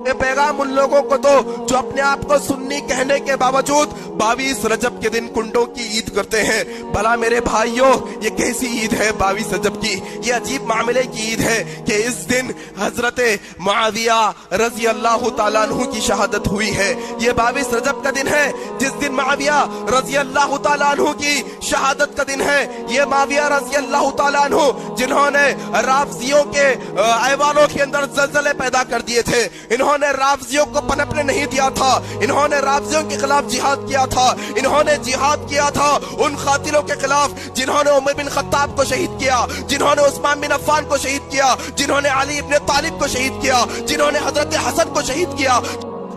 ये पैगाम उन लोगों को दो जो अपने आप को सुन्नी कहने के बावजूद 22 रजब के दिन कुंडों की ईद करते हैं। भला मेरे भाइयों, ये कैसी ईद है 22 रजब की? ये अजीब मामले की ईद है कि इस दिन हजरत मुआविया रजी अल्लाह ताला अन्हु की शहादत हुई है। ये 22 रजब का दिन है जिस दिन मुआविया रजी अल्लाह ताला अन्हु की शहादत का दिन है। ये मुआविया रजी अल्लाह ताला अन्हु जिन्होंने राफजियों के ऐवानों के अंदर जलजले पैदा कर दिए थे, इन्होंने राफजियों को पनपने नहीं दिया था, इन्होंने राफजियों के खिलाफ जिहाद किया था, इन्होंने जिहाद किया था उन कातिलों के खिलाफ जिन्होंने उमर बिन खत्ताब को शहीद किया, जिन्होंने उस्मान बिन अफ़्फ़ान को शहीद किया, जिन्होंने अली इब्न तालिब को शहीद किया, जिन्होंने हजरत हसन को शहीद किया।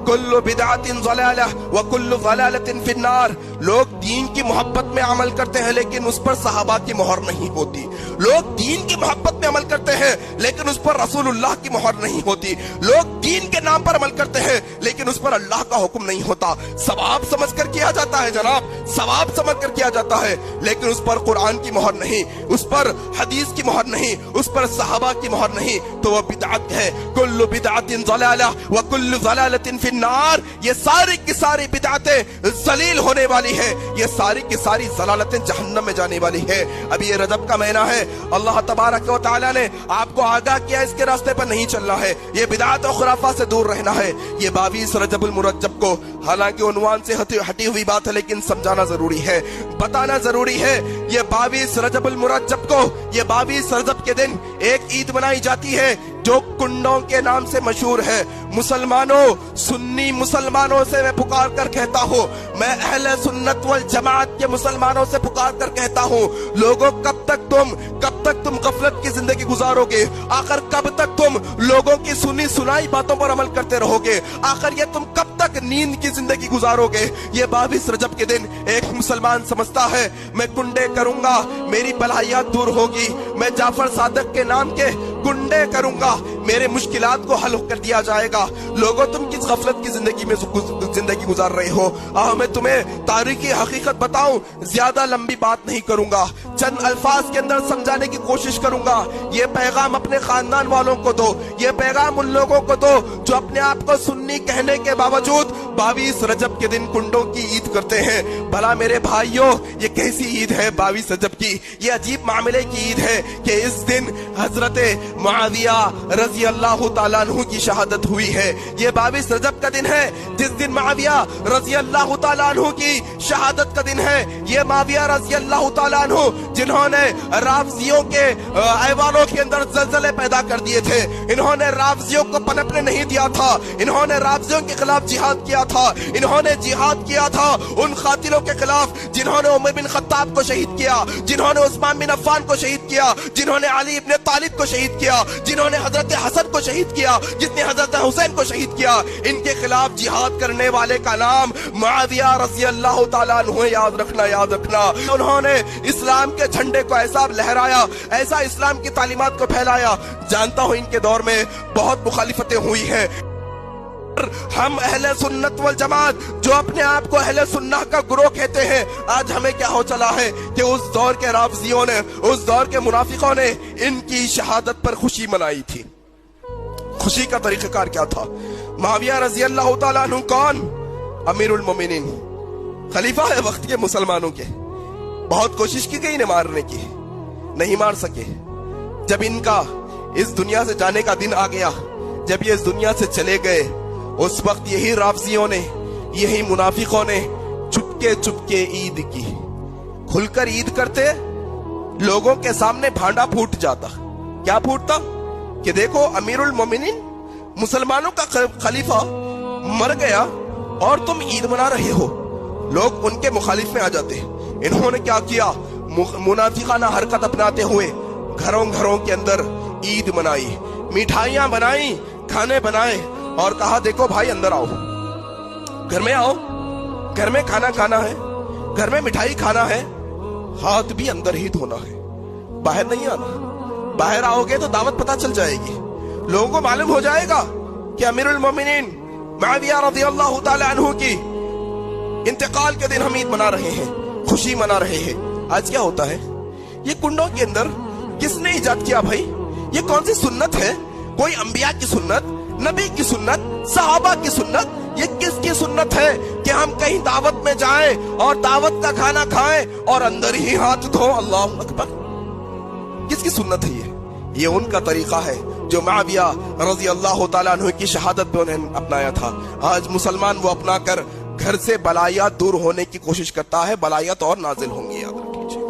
कुल्लु बिदअतिन ज़लालह व कुल्लु ज़लालतिन फिन्नार। लोग दीन की मोहब्बत में अमल करते हैं लेकिन उस पर सहाबा की मोहर नहीं होती। लोग दीन की मोहब्बत में अमल करते हैं लेकिन उस पर रसूलुल्लाह की मोहर नहीं होती। लोग दीन के नाम पर अमल करते हैं लेकिन उस पर अल्लाह का हुक्म नहीं होता। सवाब समझ कर किया जाता है जनाब, सवाब समझ कर किया जाता है, लेकिन उस पर कुरान की मोहर नहीं, उस पर हदीस की मोहर नहीं, उस पर सहाबा की मोहर नहीं, तो वह बिदअत है। कुल्लु बिदअतिन ज़लालह व कुल्लु ज़लालतिन फिन्नार। ये सारी की सारी बिदअतें जलील होने वाली है, ये सारी की सारी ज़लालतें जहन्नम में जाने वाली है। अभी ये रजब का महीना है, अल्लाह तबारक व तआला ने आपको आगाह किया इसके रास्ते पर नहीं चलना है, ये बिदअत और खुराफात से दूर रहना है। ये 22 रजबुल मुरज्जब को हालांकि उन्वान से हटी हुई बात है लेकिन समझाना जरूरी है, बताना जरूरी है। ये 22 रजबुल मुरज्जब को, ये 22 रजब के दिन एक ईद मनाई जाती है जो कुंडों के नाम से मशहूर है। मुसलमानों, सुन्नी मुसलमानों से मैं पुकार कर कहता हूँ, मैं अहले सुन्नत वल जमात के मुसलमानों से पुकार कर कहता हूँ, लोगों कब तक तुम गफलत की जिंदगी गुजारोगे? आखिर कब तक तुम लोगों की सुनी सुनाई बातों पर अमल करते रहोगे? आखिर ये तुम कब तक नींद की जिंदगी गुजारोगे? ये 22 रजब के दिन एक मुसलमान समझता है मैं कुंडे करूंगा, मेरी बलाइयां दूर होगी, मैं जाफर सादक के नाम के कुंडे करूंगा, मेरे मुश्किलात को हल कर दिया जाएगा। लोगों तुम किस गफलत की जिंदगी में जिंदगी गुजार रहे हो? मैं तुम्हें तारीखी हकीकत बताऊं, ज्यादा लंबी बात नहीं करूंगा, चंद अल्फाज के अंदर समझाने की कोशिश करूंगा। ये पैगाम अपने खानदान वालों को दो, ये पैगाम उन लोगों को दो जो अपने आप को सुन्नी कहने के बावजूद 22 रजब के दिन कुंडों की ईद करते हैं। भला मेरे भाइयों, ये कैसी ईद है 22 रजब की? ये अजीब मामले की ईद है कि इस दिन हजरत मुआविया रजी अल्लाह ताला अन्हु की शहादत हुई है। ये 22 रजब का दिन है जिस दिन मुआविया रजी अल्लाह ताला अन्हु की शहादत का दिन है। ये मुआविया रजी अल्लाह ताला अन्हु जिन्होंने राफजियों के ऐवानों के अंदर जलजले पैदा कर दिए थे, इन्होंने राफजियों को पनपने नहीं दिया था, इन्होंने राफजियों के खिलाफ जिहाद किया था, इन्होंने जिहाद किया था उन कातिलों के खिलाफ जिन्होंने उमर बिन खत्ताब को शहीद किया, जिन्होंने उस्मान बिन अफ़्फ़ान को शहीद किया, जिन्होंने अली इब्न तालिब को शहीद किया, जिन्होंने हजरत हसन को शहीद किया, जिसने हजरत हुसैन को शहीद किया। इनके खिलाफ जिहाद करने वाले का नाम मुआविया रज़ी अल्लाह ताला अन्हु। याद रखना, याद रखना। उन्होंने इस्लाम के झंडे को ऐसा लहराया, ऐसा इस्लाम की तालीमात को फैलाया। जानता हूं इनके दौर में बहुत मुखालिफतें हुई हैं। हम अहले सुन्नत वल जमात जो अपने आप को अहले सुन्नह का गुरोह कहते हैं, आज हमें क्या हो चला है कि उस दौर के राफजियों ने, उस दौर के मुनाफिकों ने इनकी शहादत पर खुशी मनाई थी। खुशी का तरीक़ाकार क्या था? मुआविया रज़ी अल्लाह ताला अन्हु कौन? अमीरुल मोमिनीन, खलीफा है वक्त के मुसलमानों के। बहुत कोशिश की गई इन्हें मारने की, नहीं मार सके। जब इनका इस दुनिया से जाने का दिन आ गया, जब ये इस दुनिया से चले गए, उस वक्त यही राफजियों ने, यही मुनाफिकों ने चुपके चुपके ईद की। खुलकर ईद करते, लोगों के सामने भांडा फूट जाता। क्या फूटता? कि देखो अमीरुल मोमिनीन, मुसलमानों का खलीफा मर गया और तुम ईद मना रहे हो। लोग उनके मुखालिफ में आ जाते। इन्होंने क्या किया? मुनाफिकाना हरकत अपनाते हुए घरों घरों के अंदर ईद मनाई, मिठाइयां बनाई, खाने बनाए और कहा देखो भाई अंदर आओ, घर में आओ, घर में खाना खाना है, घर में मिठाई खाना है, हाथ भी अंदर ही धोना है, बाहर नहीं आना। बाहर आओगे तो दावत पता चल जाएगी, लोगों को मालूम हो जाएगा कि अमीरुल मोमिनीन मुआविया रज़ियल्लाहु ताला अन्हु की इंतकाल के दिन हम ईद मना रहे हैं, खुशी मना रहे हैं। आज क्या होता है? ये कुंडों के अंदर किसने इजाद किया भाई? ये कौन सी सुन्नत है? कोई अंबिया की सुन्नत, नबी की सुन्नत, सहाबा की सुन्नत, ये किसकी सुन्नत है कि हम कहीं दावत में जाएं और दावत का खाना खाएं और अंदर ही हाथ धो? अल्लाह अकबर, किसकी सुन्नत है ये उनका तरीका है जो मुआविया रजी अल्लाह ताला अन्हु की शहादत पे उन्हें अपनाया था। आज मुसलमान वो अपना कर घर से बलायात दूर होने की कोशिश करता है, बलायात और नाजिल होंगी, याद रखिए।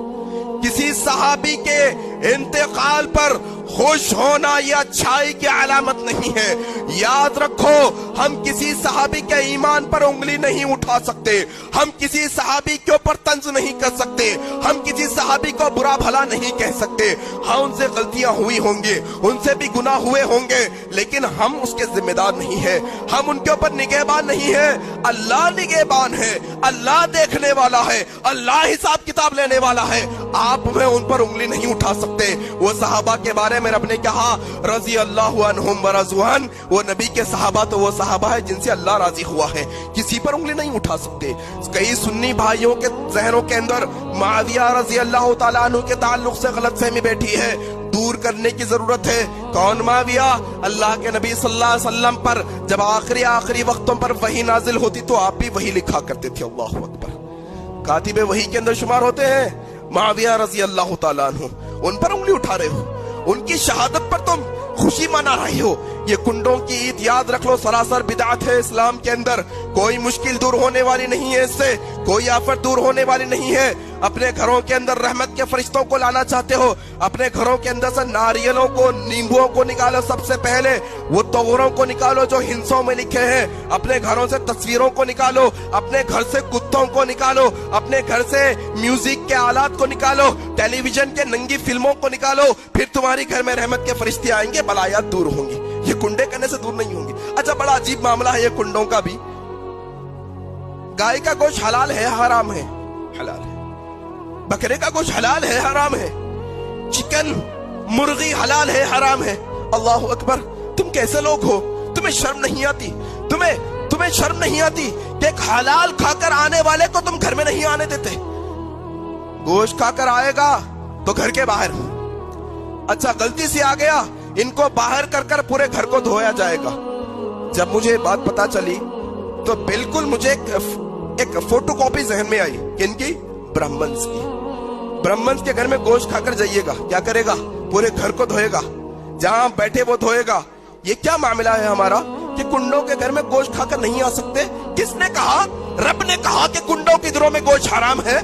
किसी सहाबी के इंतकाल पर खुश होना यह अच्छाई की अलामत नहीं है। याद रखो, हम किसी सहाबी के ईमान पर उंगली नहीं उठा सकते, हम किसी सहाबी के ऊपर तंज नहीं कर सकते, हम किसी सहाबी को बुरा भला नहीं कह सकते। हाँ, उनसे गलतियां हुई होंगी, उनसे भी गुनाह हुए होंगे, लेकिन हम उसके जिम्मेदार नहीं है, हम उनके ऊपर निगहबान नहीं है। अल्लाह निगहबान है, अल्लाह देखने वाला है, अल्लाह हिसाब किताब लेने वाला है। आप में उन पर उंगली नहीं उठा सकते। वो सहाबा के बारे में रब ने कहा रजी अल्लाहु अन्हुम व रज़वान, वो नबी के सहाबा तो वो सहाबा है जिनसे अल्लाह राजी हुआ है, किसी पर उंगली नहीं उठा सकते। कई सुन्नी भाइयों के जहनों के अंदर मुआविया रजी अल्लाह ताला अन्हु के ताल्लुक से गलतफहमी बैठी है, दूर करने की जरूरत है। कौन मुआविया? अल्लाह के नबी सल्लल्लाहु अलैहि वसल्लम पर जब आखिरी वक्तों पर वही नाजिल होती तो आप भी वही लिखा करते थे। अल्लाहु अकबर, कातिबे वही के अंदर शुमार होते हैं मुआविया रजी अल्लाह ताला अन्हु। उन पर उंगली उठा रहे हो, उनकी शहादत पर तुम खुशी मना रही हो। ये कुंडों की ईद याद रख लो, सरासर बिदअत है इस्लाम के अंदर। कोई मुश्किल दूर होने वाली नहीं है इससे, कोई आफत दूर होने वाली नहीं है। अपने घरों के अंदर रहमत के फरिश्तों को लाना चाहते हो, अपने घरों के अंदर से नारियलों को, नींबुओं को निकालो, सबसे पहले वो तोरों को निकालो जो हिंसों में लिखे हैं। अपने घरों से तस्वीरों को निकालो, अपने घर से कुत्तों को निकालो, अपने घर से म्यूजिक के आलात को निकालो, टेलीविजन के नंगी फिल्मों को निकालो, फिर तुम्हारी घर में रहमत के फरिश्ते आएंगे, बलायात दूर होंगी। ये कुंडे करने से दूर नहीं होंगी। अच्छा, बड़ा अजीब मामला है ये कुंडों का भी। गाय का गोश्त हलाल है हराम है? हलाल है। बकरे का गोश्त हलाल है हराम है? चिकन मुर्गी हलाल है हराम है? अल्लाह अकबर, तुम कैसे लोग हो? तुम्हें शर्म नहीं आती? तुम्हें शर्म नहीं आती कि एक हलाल खाकर आने वाले को तुम घर में नहीं आने देते? गोश्त खाकर आएगा तो घर के बाहर। अच्छा, गलती से आ गया, इनको बाहर कर पूरे घर को धोया जाएगा। जब मुझे बात पता चली तो बिल्कुल मुझे एक फोटोकॉपी जहन में आई, किनकी? ब्राह्मण्स की। ब्राह्मण्स के घर में गोश्त खाकर जाइएगा, क्या करेगा? पूरे घर को धोएगा, जहां बैठे वो धोएगा। ये क्या मामला है हमारा कि कुंडों के घर में गोश्त खाकर नहीं आ सकते? किसने कहा? रब ने कहा कि कुंडों के दिनों में गोश्त हराम है,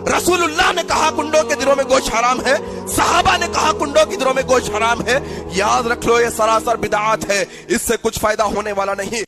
रसूलुल्लाह ने कहा कुंडों के दिनों में गोश्त हराम है, सहाबा ने कहा कुंडों के दिनों में गोश्त हराम है। याद रख लो, ये सरासर बिदअत है, इससे कुछ फायदा होने वाला नहीं।